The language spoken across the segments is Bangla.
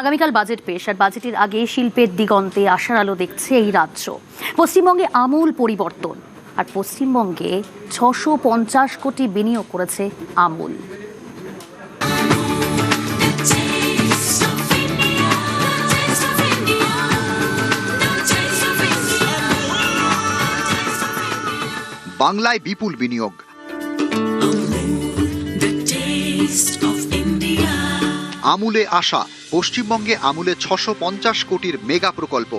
আগামীকাল বাজেট পেশ, আর বাজেটের আগে শিল্পের দিগন্তে আশার আলো দেখছে এই রাজ্য। পশ্চিমবঙ্গে আমূল পরিবর্তন, আর পশ্চিমবঙ্গে 650 কোটি বিনিয়োগ করেছে আমূল। বাংলায় বিপুল বিনিয়োগ। আমূলে আশা, পশ্চিমবঙ্গে আমূলে 650 কোটির মেগা প্রকল্প।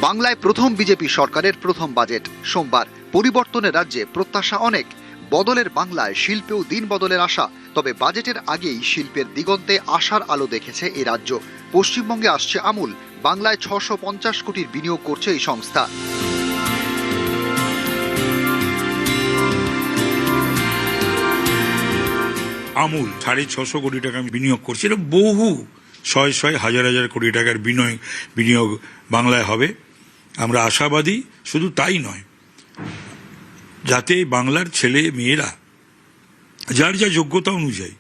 বাংলায় প্রথম বিজেপি সরকারের প্রথম বাজেট সোমবার। পরিবর্তনের রাজ্যে প্রত্যাশা অনেক। বদলের বাংলায় শিল্পেও দিন বদলের আশা। তবে বাজেটের আগেই শিল্পের দিগন্তে আশার আলো দেখেছে এই রাজ্য। পশ্চিমবঙ্গে আসছে আমূল। বাংলায় 650 কোটির বিনিয়োগ করছে এই সংস্থা। আমূল 650 কোটি টাকা বিনিয়োগ করছে। এটা বহু শয় হাজার কোটি টাকার বিনিয়োগ বাংলায় হবে। আমরা আশাবাদী। শুধু তাই নয়, যাতে বাংলার ছেলে মেয়েরা যার যা যোগ্যতা অনুযায়ী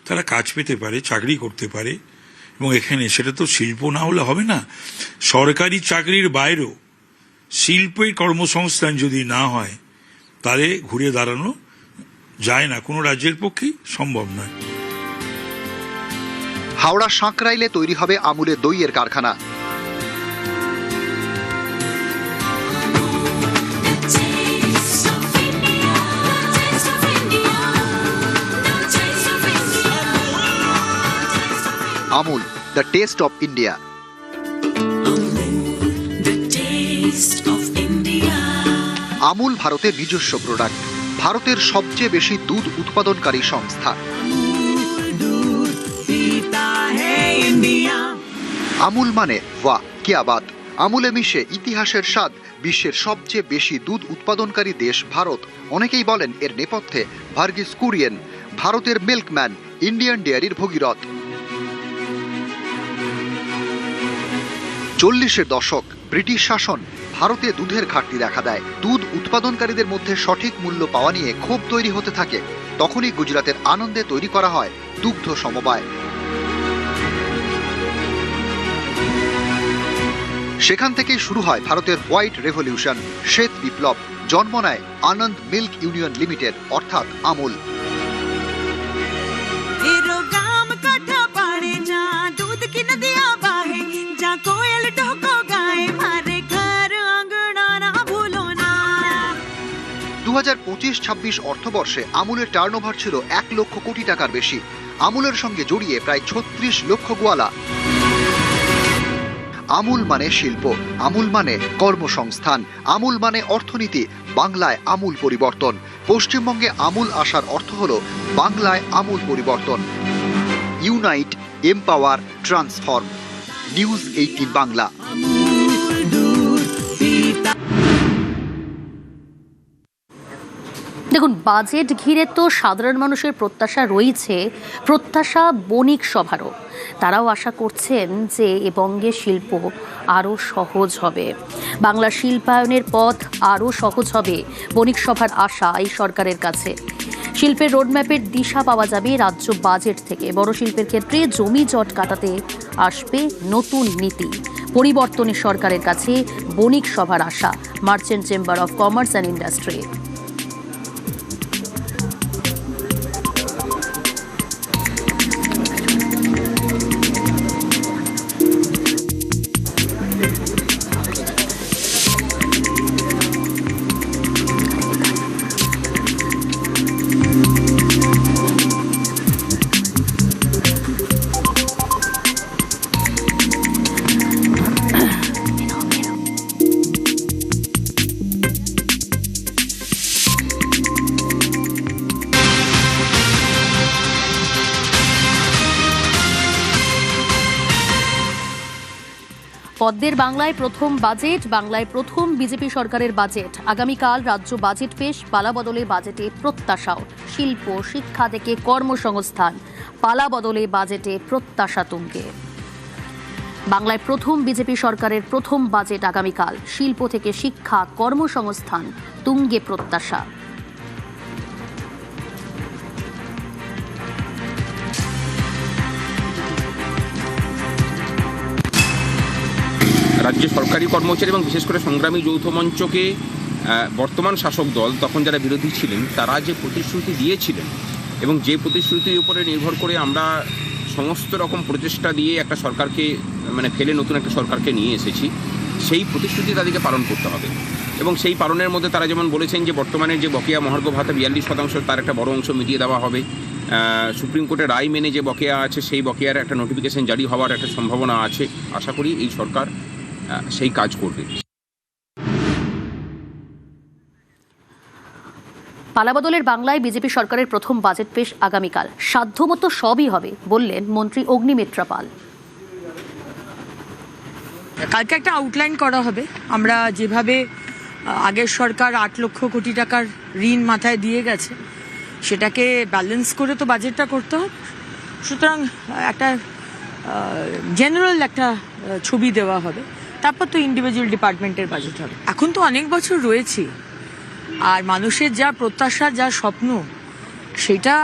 তারা কাজ পেতে পারে, চাকরি করতে পারে। এবং এখানে সেটা তো শিল্প না হলে হবে না। সরকারি চাকরির বাইরেও শিল্পের কর্মসংস্থান যদি না হয়, তাহলে ঘুরে দাঁড়ানো যায় না, কোনো রাজ্যের পক্ষেই সম্ভব নয়। হাওড়া সাঁকরাইলে তৈরি হবে আমূলের দইয়ের কারখানা। আমূল, দ্য টেস্ট অফ ইন্ডিয়া। আমূল ভারতের নিজস্ব প্রোডাক্ট। ভারতের সবচেয়ে বেশি দুধ উৎপাদনকারী সংস্থা। আমূল মানে বাহ কিয়া বাত। আমূলে মিশে ইতিহাসের স্বাদ। বিশ্বের সবচেয়ে বেশি দুধ উৎপাদনকারী দেশ ভারত। অনেকেই বলেন এর নেপথ্যে ভার্গিস কুরিয়েন, ভারতের মিল্কম্যান, ইন্ডিয়ান ডেয়ারির ভগীরথ। 40-এর দশক ব্রিটিশ শাসন ভারতে দুধের ঘাটতি দেখা দেয়। দুধ উৎপাদনকারীদের মধ্যে সঠিক মূল্য পাওয়া নিয়ে ক্ষোভ তৈরি হতে থাকে। তখনই গুজরাটের আনন্দে তৈরি করা হয় দুগ্ধ সমবায়। সেখান থেকেই শুরু হয় ভারতের হোয়াইট রেভলিউশন, শ্বেত বিপ্লব। জন্ম নেয় আনন্দ মিল্ক ইউনিয়ন লিমিটেড, অর্থাৎ আমূল। দু 2025-26 অর্থবর্ষে আমূলের টার্নওভার ছিল 1 লক্ষ কোটি টাকার বেশি। আমূলের সঙ্গে জড়িয়ে প্রায় 36 লক্ষ গোয়ালা। আমূল মানে শিল্প, আমূল মানে কর্মসংস্থান, আমূল মানে অর্থনীতি। বাংলায় আমূল পরিবর্তন। পশ্চিমবঙ্গে আমূল আসার অর্থ হল বাংলায় আমূল পরিবর্তন। Unite, empower, transform. News 18 Bangla. দেখুন, বাজেট ঘিরে তো সাধারণ মানুষের প্রত্যাশা রয়েছে, প্রত্যাশা বণিক সভারও। তারাও আশা করছেন যে এ বঙ্গে শিল্প আরও সহজ হবে, বাংলার শিল্পায়নের পথ আরও সহজ হবে। বণিক সভার আশা এই সরকারের কাছে। শিল্পের রোডম্যাপের দিশা পাওয়া যাবে রাজ্য বাজেট থেকে। বড় শিল্পের ক্ষেত্রে জমি জট কাটাতে আসবে নতুন নীতি। পরিবর্তনের সরকারের কাছে বণিক সভার আশা। Merchant chamber of commerce and industry. পদ্মের বাংলায় প্রথম বাজেট, বাংলায় প্রথম বিজেপি সরকারের বাজেট। আগামীকাল রাজ্য বাজেট পেশ। পালা বদলে বাজেটে প্রত্যাশাও। শিল্প, শিক্ষা থেকে কর্মসংস্থান, পালা বদলে বাজেটে প্রত্যাশা তুঙ্গে। বাংলায় প্রথম বিজেপি সরকারের প্রথম বাজেট আগামীকাল। শিল্প থেকে শিক্ষা, কর্মসংস্থান তুঙ্গে প্রত্যাশা। রাজ্য সরকারি কর্মচারী এবং বিশেষ করে সংগ্রামী যৌথ মঞ্চকে বর্তমান শাসক দল, তখন যারা বিরোধী ছিলেন, তারা যে প্রতিশ্রুতি দিয়েছিলেন এবং যে প্রতিশ্রুতির উপরে নির্ভর করে আমরা সমস্ত রকম প্রচেষ্টা দিয়ে একটা সরকারকে ফেলে নতুন একটা সরকারকে নিয়ে এসেছি, সেই প্রতিশ্রুতি তাদেরকে পালন করতে হবে। এবং সেই পালনের মধ্যে তারা যেমন বলেছেন যে বর্তমানে যে বকেয়া মহার্ঘ ভাতা 42%, তার একটা বড় অংশ মিটিয়ে দেওয়া হবে। সুপ্রিম কোর্টের রায় মেনে যে বকেয়া আছে, সেই বকেয়ার একটা নোটিফিকেশন জারি হওয়ার একটা সম্ভাবনা আছে। আশা করি এই সরকার সেই কাজ করবে। পালাবদলের বাংলায় বিজেপি সরকারের প্রথম বাজেট পেশ আগামীকাল। সাধ্যমতো সবই হবে বললেন মন্ত্রী অগ্নিমিত্রা পাল। কালকে একটা আউটলাইন করা হবে। আমরা যেভাবে আগের সরকার 8 লক্ষ কোটি টাকার ঋণ মাথায় দিয়ে গেছে, সেটাকে ব্যালেন্স করে তো বাজেটটা করতে হবে। সুতরাং একটা জেনারেল একটা ছবি দেওয়া হবে, তারপর তো ইন্ডিভিজুয়াল ডিপার্টমেন্টের বাজেট হবে। এখন তো অনেক বছর রয়েছি, আর মানুষের যা প্রত্যাশা, যা স্বপ্ন, সেটা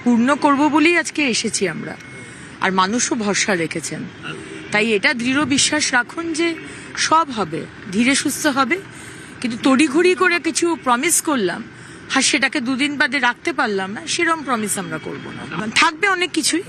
পূর্ণ করব বলেই আজকে এসেছি আমরা। আর মানুষও ভরসা রেখেছেন, তাই এটা দৃঢ় বিশ্বাস রাখুন যে সব হবে, ধীরে সুস্থ হবে। কিন্তু তড়িঘড়ি করে কিছু প্রমিস করলাম, আর সেটাকে 2 দিন বাদে রাখতে পারলাম না, সেরকম প্রমিস আমরা করব না। থাকবে অনেক কিছুই।